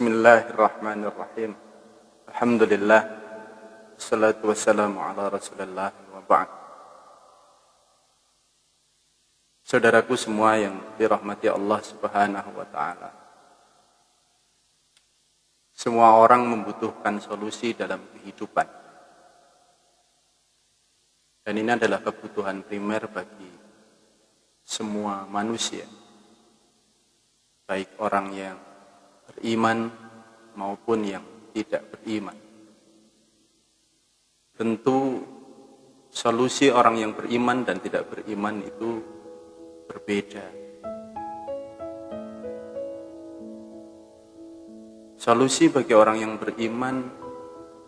Bismillahirrahmanirrahim. Alhamdulillah. Wassalatu wassalamu ala Rasulillah wa ba'd. Saudaraku semua yang dirahmati Allah Subhanahu wa taala. Semua orang membutuhkan solusi dalam kehidupan. Dan ini adalah kebutuhan primer bagi semua manusia. Baik orang yang beriman maupun yang tidak beriman. Tentu solusi orang yang beriman dan tidak beriman itu berbeda. Solusi bagi orang yang beriman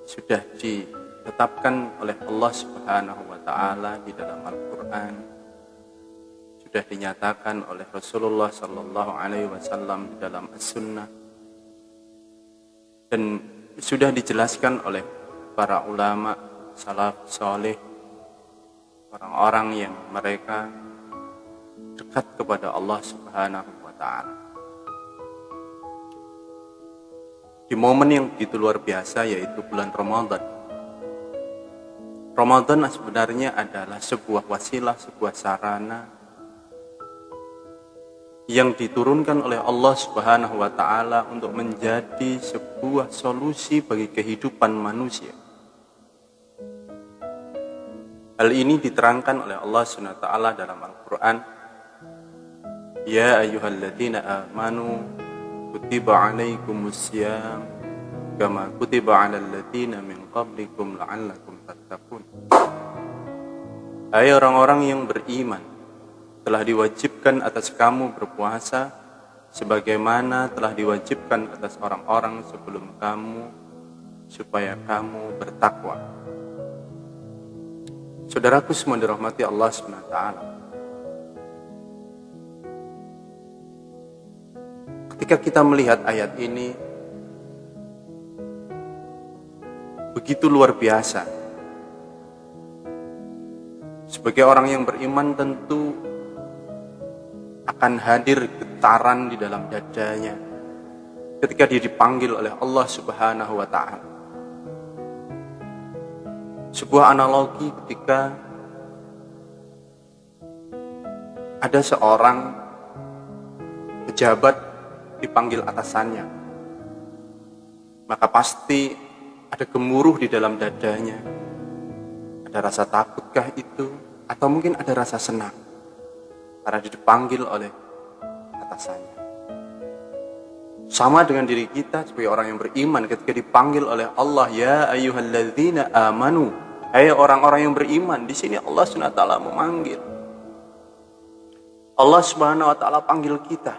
sudah ditetapkan oleh Allah Subhanahu wa taala di dalam Al-Qur'an. Sudah dinyatakan oleh Rasulullah sallallahu alaihi wasallam di dalam As-Sunnah. Dan sudah dijelaskan oleh para ulama salaf saleh, orang-orang yang mereka dekat kepada Allah Subhanahu wa taala. Di momen yang begitu luar biasa yaitu bulan Ramadan. Ramadan sebenarnya adalah sebuah wasilah, sebuah sarana yang diturunkan oleh Allah Subhanahu wa taala untuk menjadi sebuah solusi bagi kehidupan manusia. Hal ini diterangkan oleh Allah Subhanahu wa taala dalam Al-Qur'an. Ya ayyuhalladzina amanu kutiba 'alaikumusiyam kama kutiba 'alal ladzina min qablikum la'allakum tattaqun. Hai orang-orang yang beriman, telah diwajibkan atas kamu berpuasa sebagaimana telah diwajibkan atas orang-orang sebelum kamu supaya kamu bertakwa. Saudaraku semua dirahmati Allah Subhanahu wa taala. Ketika kita melihat ayat ini begitu luar biasa. Sebagai orang yang beriman tentu akan hadir getaran di dalam dadanya ketika dia dipanggil oleh Allah Subhanahu wa taala. Sebuah analogi ketika ada seorang pejabat dipanggil atasannya, maka pasti ada gemuruh di dalam dadanya. Ada rasa takutkah itu, atau mungkin ada rasa senang karena dipanggil oleh atasannya. Sama dengan diri kita sebagai orang yang beriman ketika dipanggil oleh Allah, ya ayyuhalladzina amanu, hai orang-orang yang beriman. Di sini Allah Subhanahu wa taala memanggil. Allah Subhanahu wa taala panggil kita.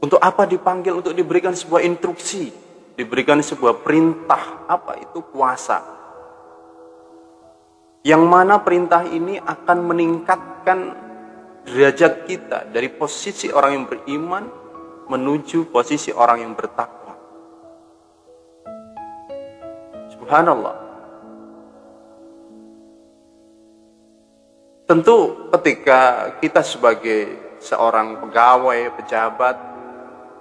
Untuk apa dipanggil? Untuk diberikan sebuah instruksi, diberikan sebuah perintah. Apa itu puasa? Yang mana perintah ini akan meningkatkan derajat kita dari posisi orang yang beriman menuju posisi orang yang bertakwa. Subhanallah. Tentu ketika kita sebagai seorang pegawai, pejabat,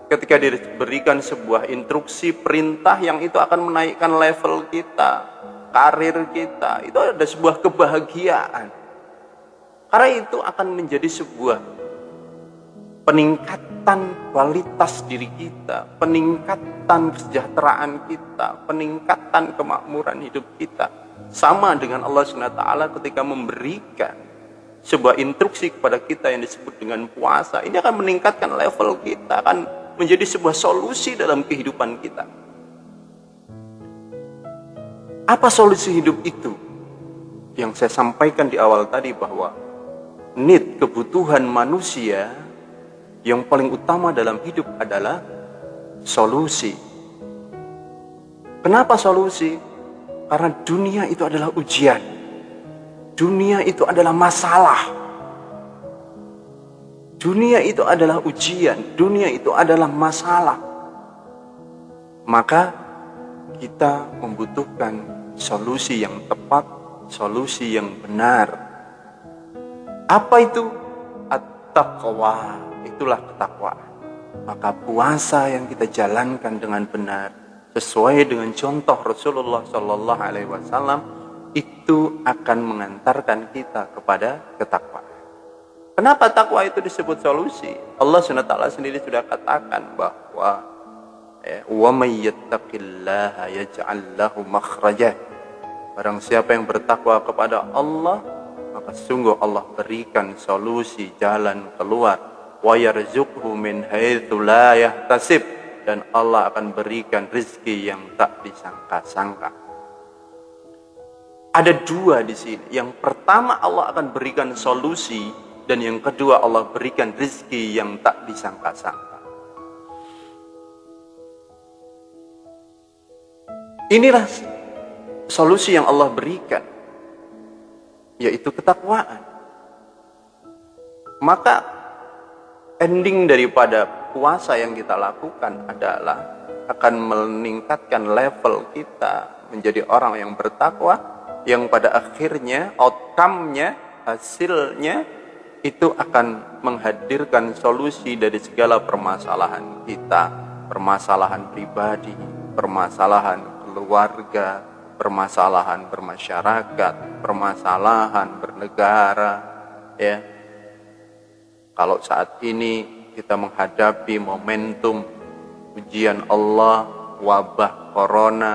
ketika diberikan sebuah instruksi, perintah yang itu akan menaikkan level kita, karir kita, itu ada sebuah kebahagiaan. Karena itu akan menjadi sebuah peningkatan kualitas diri kita, peningkatan kesejahteraan kita, peningkatan kemakmuran hidup kita. Sama dengan Allah Subhanahu wa taala ketika memberikan sebuah instruksi kepada kita yang disebut dengan puasa, ini akan meningkatkan level kita, akan menjadi sebuah solusi dalam kehidupan kita. Apa solusi hidup itu? Yang saya sampaikan di awal tadi bahwa kebutuhan manusia yang paling utama dalam hidup adalah solusi. Kenapa solusi? Karena dunia itu adalah ujian. Dunia itu adalah masalah. Dunia itu adalah ujian. Dunia itu adalah masalah. Maka kita membutuhkan solusi yang tepat, solusi yang benar. Apa itu? At-taqwa. Itulah ketakwaan. maka puasa yang kita jalankan dengan benar sesuai dengan contoh Rasulullah Shallallahu Alaihi Wasallam itu akan mengantarkan kita kepada ketakwaan. Kenapa takwa itu disebut solusi? Allah SWT sendiri sudah katakan bahwa wa may yattaqillaha yaj'al lahu makhraja. Barang siapa yang bertakwa kepada Allah, maka sungguh Allah berikan solusi, jalan keluar. Wa yarzuqhu min haitsu la yahtasib, dan Allah akan berikan rezeki yang tak disangka-sangka. Ada dua di sini. Yang pertama Allah akan berikan solusi, dan yang kedua Allah berikan rezeki yang tak disangka-sangka. Inilah solusi yang Allah berikan, yaitu ketakwaan. Maka ending daripada puasa yang kita lakukan adalah akan meningkatkan level kita menjadi orang yang bertakwa, yang pada akhirnya outcome-nya, hasilnya itu akan menghadirkan solusi dari segala permasalahan kita, permasalahan pribadi, permasalahan keluarga, permasalahan bermasyarakat, permasalahan bernegara, ya. Kalau saat ini kita menghadapi momentum ujian Allah, wabah corona,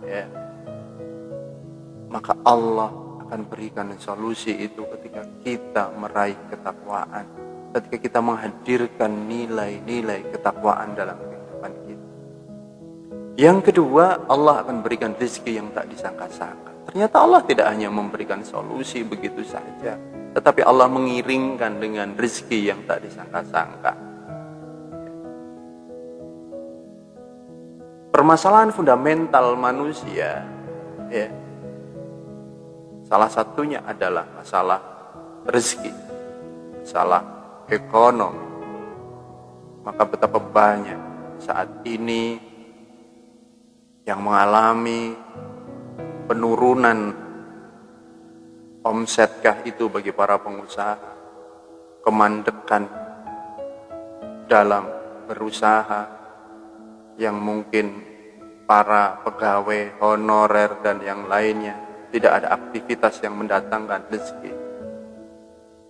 ya, maka Allah akan berikan solusi itu ketika kita meraih ketakwaan, ketika kita menghadirkan nilai-nilai ketakwaan dalam kehidupan kita. Yang kedua, Allah akan berikan rezeki yang tak disangka-sangka. Ternyata Allah tidak hanya memberikan solusi begitu saja, tetapi Allah mengiringkan dengan rezeki yang tak disangka-sangka. Permasalahan fundamental manusia, ya, salah satunya adalah masalah rezeki, masalah ekonomi. Maka betapa banyak saat ini yang mengalami penurunan omsetkah itu bagi para pengusaha, kemandekan dalam berusaha, yang mungkin para pegawai honorer dan yang lainnya tidak ada aktivitas yang mendatangkan rezeki.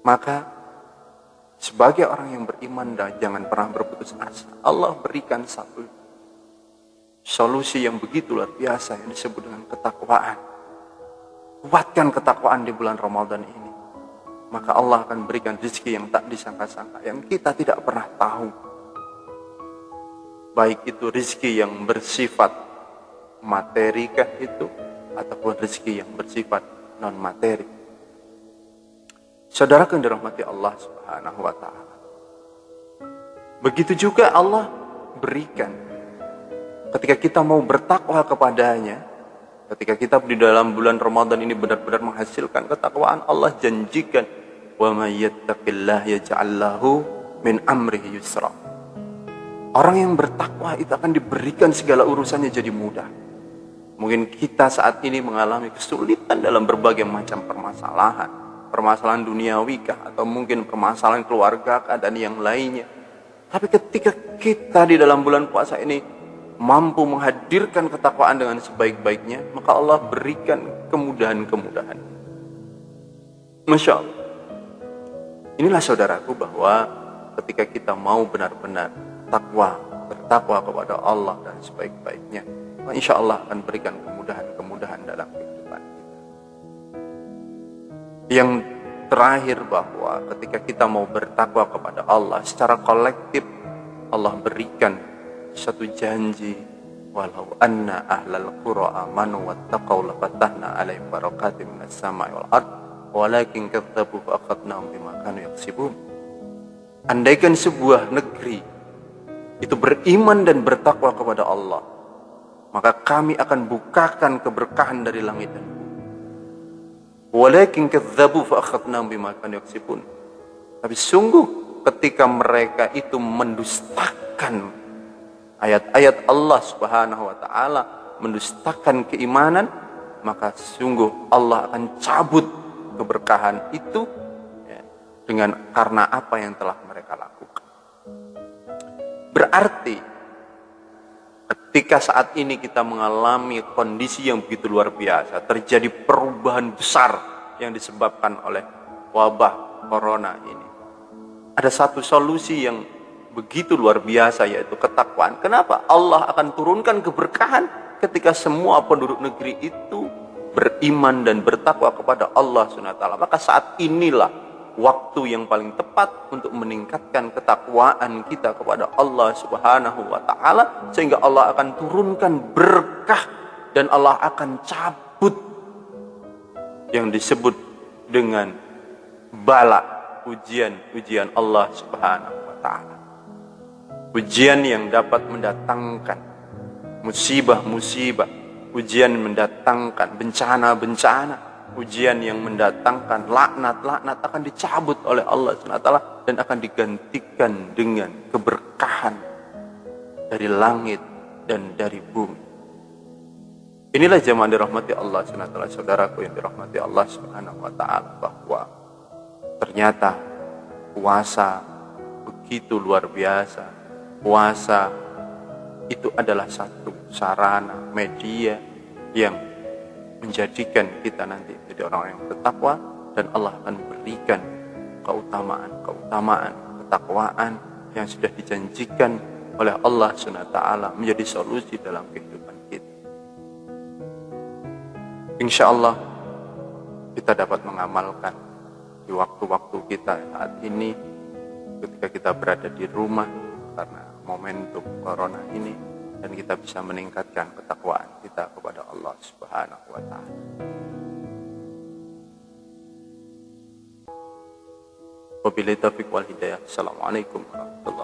Maka sebagai orang yang beriman, jangan pernah berputus asa. Allah berikan satu solusi yang begitu luar biasa yang disebut dengan ketakwaan. Kuatkan ketakwaan di bulan Ramadan ini, maka Allah akan berikan rezeki yang tak disangka-sangka, yang kita tidak pernah tahu. Baik itu rezeki yang bersifat materikah itu, ataupun rezeki yang bersifat non materi. Saudara yang dirahmati Allah Subhanahu wa taala. Begitu juga Allah berikan ketika kita mau bertakwa kepadanya, ketika kita di dalam bulan Ramadan ini benar-benar menghasilkan ketakwaan, Allah janjikan wa may yattaqillaha yaj'al lahu min amrihi yusra. Orang yang bertakwa itu akan diberikan segala urusannya jadi mudah. Mungkin kita saat ini mengalami kesulitan dalam berbagai macam permasalahan. Permasalahan duniawi kah, atau mungkin permasalahan keluarga kah, dan yang lainnya. Tapi ketika kita di dalam bulan puasa ini mampu menghadirkan ketakwaan dengan sebaik-baiknya, maka Allah berikan kemudahan-kemudahan. Masya Allah. Inilah saudaraku, bahwa ketika kita mau benar-benar bertakwa kepada Allah dan sebaik-baiknya, insya Allah akan berikan kemudahan-kemudahan dalam kehidupan kita. Yang terakhir, bahwa ketika kita mau bertakwa kepada Allah secara kolektif, Allah berikan satu janji, walau anna ahlal qura amanu wattaqau lafatahna alaihim barakatim minas sama'i wal ard walakin kadzabu fa akhadnahum bima kanu yaksibun. Andaikan sebuah negeri itu beriman dan bertakwa kepada Allah, maka kami akan bukakan keberkahan dari langit dan bumi. Walakin kadzabu fa akhadnahum bima kanu yaksibun. Tapi sungguh ketika mereka itu mendustakan ayat-ayat Allah Subhanahu wa taala, mendustakan keimanan, maka sungguh Allah akan cabut keberkahan itu, ya, karena apa yang telah mereka lakukan. Berarti ketika saat ini kita mengalami kondisi yang begitu luar biasa, terjadi perubahan besar yang disebabkan oleh wabah corona ini, ada satu solusi yang begitu luar biasa, yaitu ketakwaan. Kenapa? Allah akan turunkan keberkahan ketika semua penduduk negeri itu beriman dan bertakwa kepada Allah SWT. Maka saat inilah waktu yang paling tepat untuk meningkatkan ketakwaan kita kepada Allah Subhanahu wa taala, sehingga Allah akan turunkan berkah dan Allah akan cabut yang disebut dengan bala, ujian Allah Subhanahu wa taala. Ujian yang dapat mendatangkan musibah-musibah, ujian mendatangkan bencana-bencana, ujian yang mendatangkan laknat-laknat akan dicabut oleh Allah SWT dan akan digantikan dengan keberkahan dari langit dan dari bumi. Inilah jemaah dirahmati Allah SWT, saudaraku yang dirahmati Allah SWT, bahwa ternyata puasa begitu luar biasa. Puasa itu adalah satu sarana, media yang menjadikan kita nanti jadi orang yang bertakwa, dan Allah akan berikan keutamaan, ketakwaan yang sudah dijanjikan oleh Allah SWT menjadi solusi dalam kehidupan kita. Insya Allah kita dapat mengamalkan di waktu-waktu kita saat ini, ketika kita berada di rumah karena momentum corona ini, dan kita bisa meningkatkan ketakwaan kita kepada Allah Subhanahu wa taala. Wabillahi taufiq wal hidayah. Assalamualaikum warahmatullahi wabarakatuh.